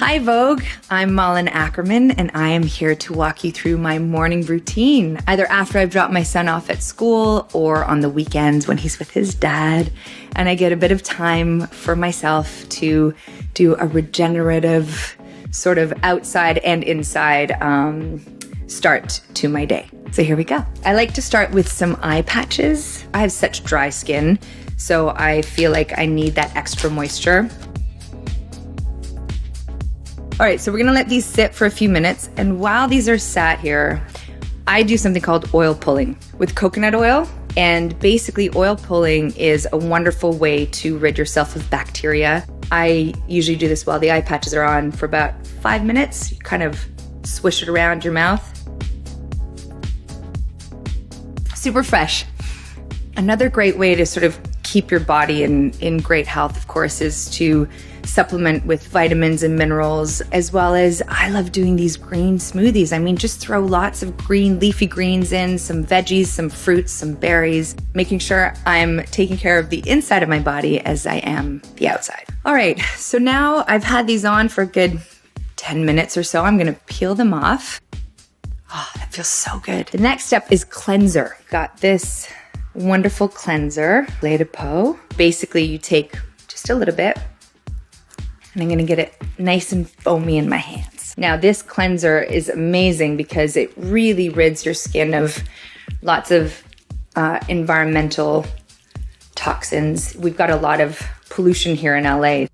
Hi Vogue, I'm Malin Akermans and I am here to walk you through my morning routine, either after I've dropped my son off at school or on the weekends when he's with his dad, and I get a bit of time for myself to do a regenerative sort of outside and inside start to my day. So here we go. I like to start with some eye patches. I have such dry skin, so I feel like I need that extra moisture. All right, so we're gonna let these sit for a few minutes. And while these are sat here, I do something called oil pulling with coconut oil. And basically oil pulling is a wonderful way to rid yourself of bacteria. I usually do this while the eye patches are on for about 5 minutes. You kind of swish it around your mouth. Super fresh. Another great way to sort of keep your body in great health, of course, is to supplement with vitamins and minerals, as well as I love doing these green smoothies. I mean, just throw lots of green leafy greens in, some veggies, some fruits, some berries, making sure I'm taking care of the inside of my body as I am the outside. All right, so now I've had these on for a good 10 minutes or so. I'm gonna peel them off. Oh, that feels so good. The next step is cleanser. Got this wonderful cleanser, lait de peau. Basically, you take just a little bit, and I'm gonna get it nice and foamy in my hands. Now, this cleanser is amazing because it really rids your skin of lots of environmental toxins. We've got a lot of pollution here in LA.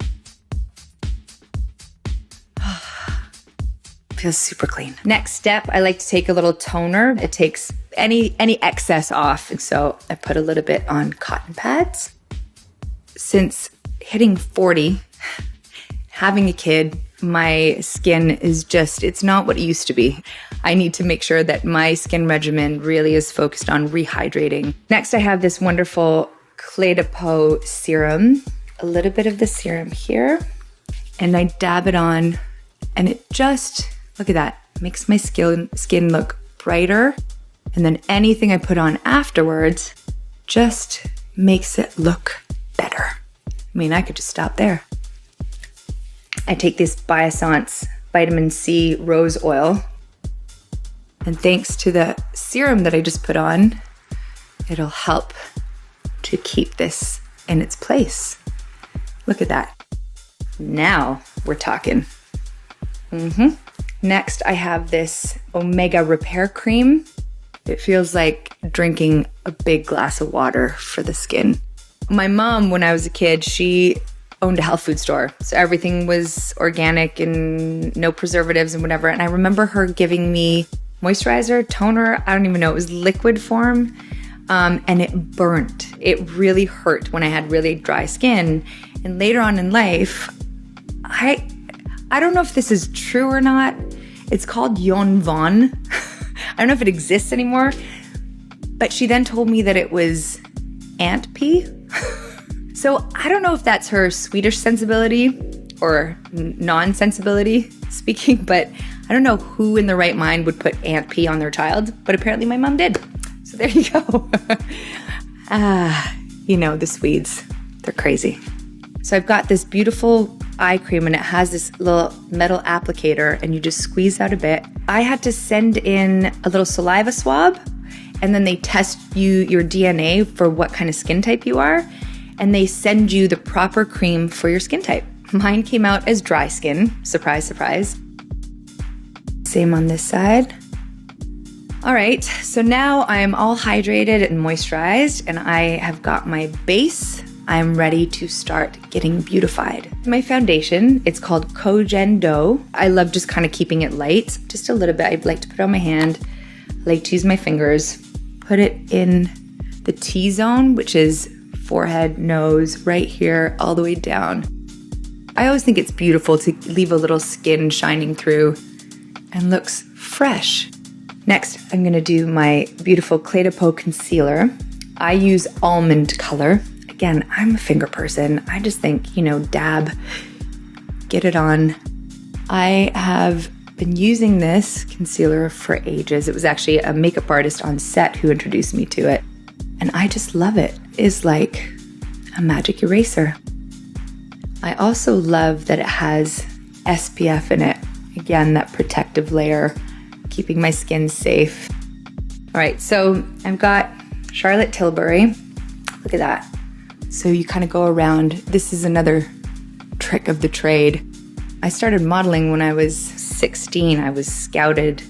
Feels super clean. Next step, I like to take a little toner. It takes any excess off. And so I put a little bit on cotton pads. Since hitting 40, having a kid, my skin is just, it's not what it used to be. I need to make sure that my skin regimen really is focused on rehydrating. Next, I have this wonderful Clé de Peau serum. A little bit of the serum here, and I dab it on, and it just, look at that, makes my skin look brighter. And then anything I put on afterwards just makes it look better. I mean, I could just stop there. I take this Biossance vitamin C rose oil, and thanks to the serum that I just put on, it'll help to keep this in its place. Look at that. Now we're talking. Next, I have this Omega Repair Cream. It feels like drinking a big glass of water for the skin. My mom, when I was a kid, she owned a health food store. So everything was organic and no preservatives and whatever. And I remember her giving me moisturizer, toner, I don't even know, it was liquid form. And it burnt. It really hurt when I had really dry skin. And later on in life, I don't know if this is true or not. It's called Yon Von. I don't know if it exists anymore. But she then told me that it was ant pee. So I don't know if that's her Swedish sensibility or non-sensibility speaking, but I don't know who in the right mind would put ant pee on their child, but apparently my mom did. So there you go. You know, the Swedes, they're crazy. So I've got this beautiful eye cream, and it has this little metal applicator, and you just squeeze out a bit. I had to send in a little saliva swab, and then they test your DNA for what kind of skin type you are, and they send you the proper cream for your skin type. Mine came out as dry skin. Surprise, surprise. Same on this side. All right, so now I am all hydrated and moisturized, and I have got my base. I'm ready to start getting beautified. My foundation, it's called Cogen Dough. I love just kind of keeping it light, just a little bit. I like to put it on my hand. I like to use my fingers, put it in the T-zone, which is forehead, nose, right here, all the way down. I always think it's beautiful to leave a little skin shining through and looks fresh. Next, I'm gonna do my beautiful Clé de Peau concealer. I use almond color. Again, I'm a finger person. I just think, dab, get it on. I have been using this concealer for ages. It was actually a makeup artist on set who introduced me to it. And I just love it. It's like a magic eraser. I also love that it has SPF in it. Again, that protective layer, keeping my skin safe. All right, so I've got Charlotte Tilbury. Look at that. So you kind of go around. This is another trick of the trade. I started modeling when I was 16. I was scouted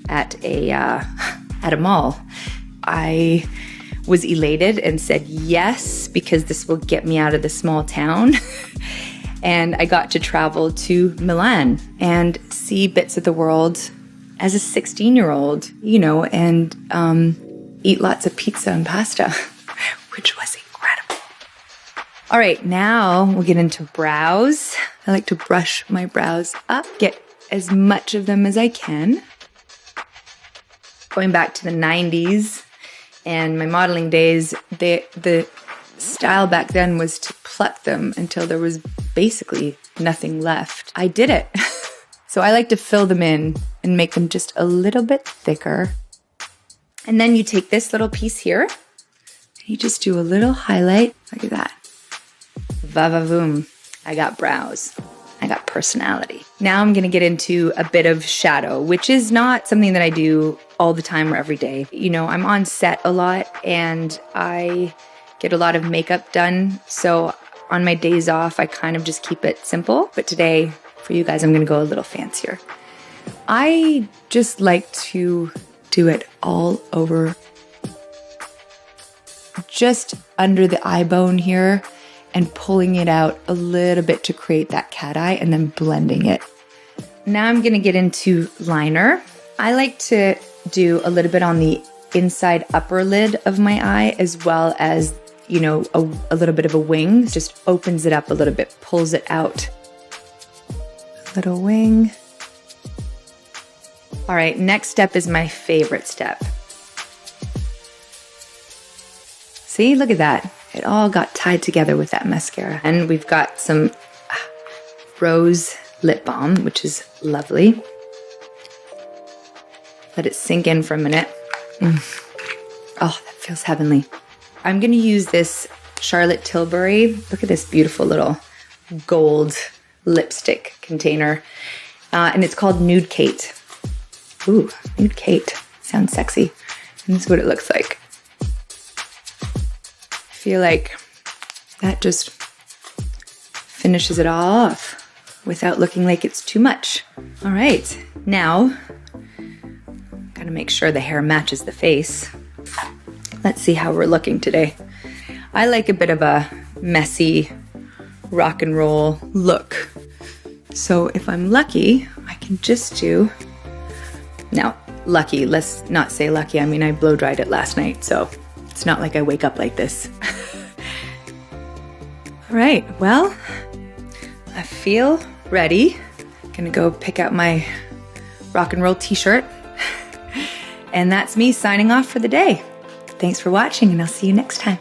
at a mall. I was elated and said yes, because this will get me out of the small town. And I got to travel to Milan and see bits of the world as a 16-year-old, you know, and eat lots of pizza and pasta, which was incredible. All right, now we'll get into brows. I like to brush my brows up, get as much of them as I can. Going back to the 90s and my modeling days, the style back then was to pluck them until there was basically nothing left. I did it. So I like to fill them in and make them just a little bit thicker. And then you take this little piece here and you just do a little highlight. Look at that. Va-va-voom. I got brows. I got personality. Now I'm gonna get into a bit of shadow, which is not something that I do all the time or every day. You know, I'm on set a lot and I get a lot of makeup done. So on my days off, I kind of just keep it simple. But today, for you guys, I'm gonna go a little fancier. I just like to do it all over, just under the eye bone here, and pulling it out a little bit to create that cat eye and then blending it. Now I'm gonna get into liner. I like to do a little bit on the inside upper lid of my eye, as well as, you know, a little bit of a wing. Just opens it up a little bit, pulls it out. Little wing. All right, next step is my favorite step. See, look at that. It all got tied together with that mascara. And we've got some rose lip balm, which is lovely. Let it sink in for a minute. Oh, that feels heavenly. I'm gonna use this Charlotte Tilbury. Look at this beautiful little gold lipstick container. And it's called Nude Kate. Ooh, Nude Kate. Sounds sexy. And this is what it looks like. I feel like that just finishes it all off without looking like it's too much. All right, now, gotta make sure the hair matches the face. Let's see how we're looking today. I like a bit of a messy rock and roll look. So if I'm lucky, I can just do, now lucky, let's not say lucky. I mean, I blow dried it last night, so it's not like I wake up like this. All right, well, I feel ready. Gonna go pick out my rock and roll t-shirt. And that's me signing off for the day. Thanks for watching, and I'll see you next time.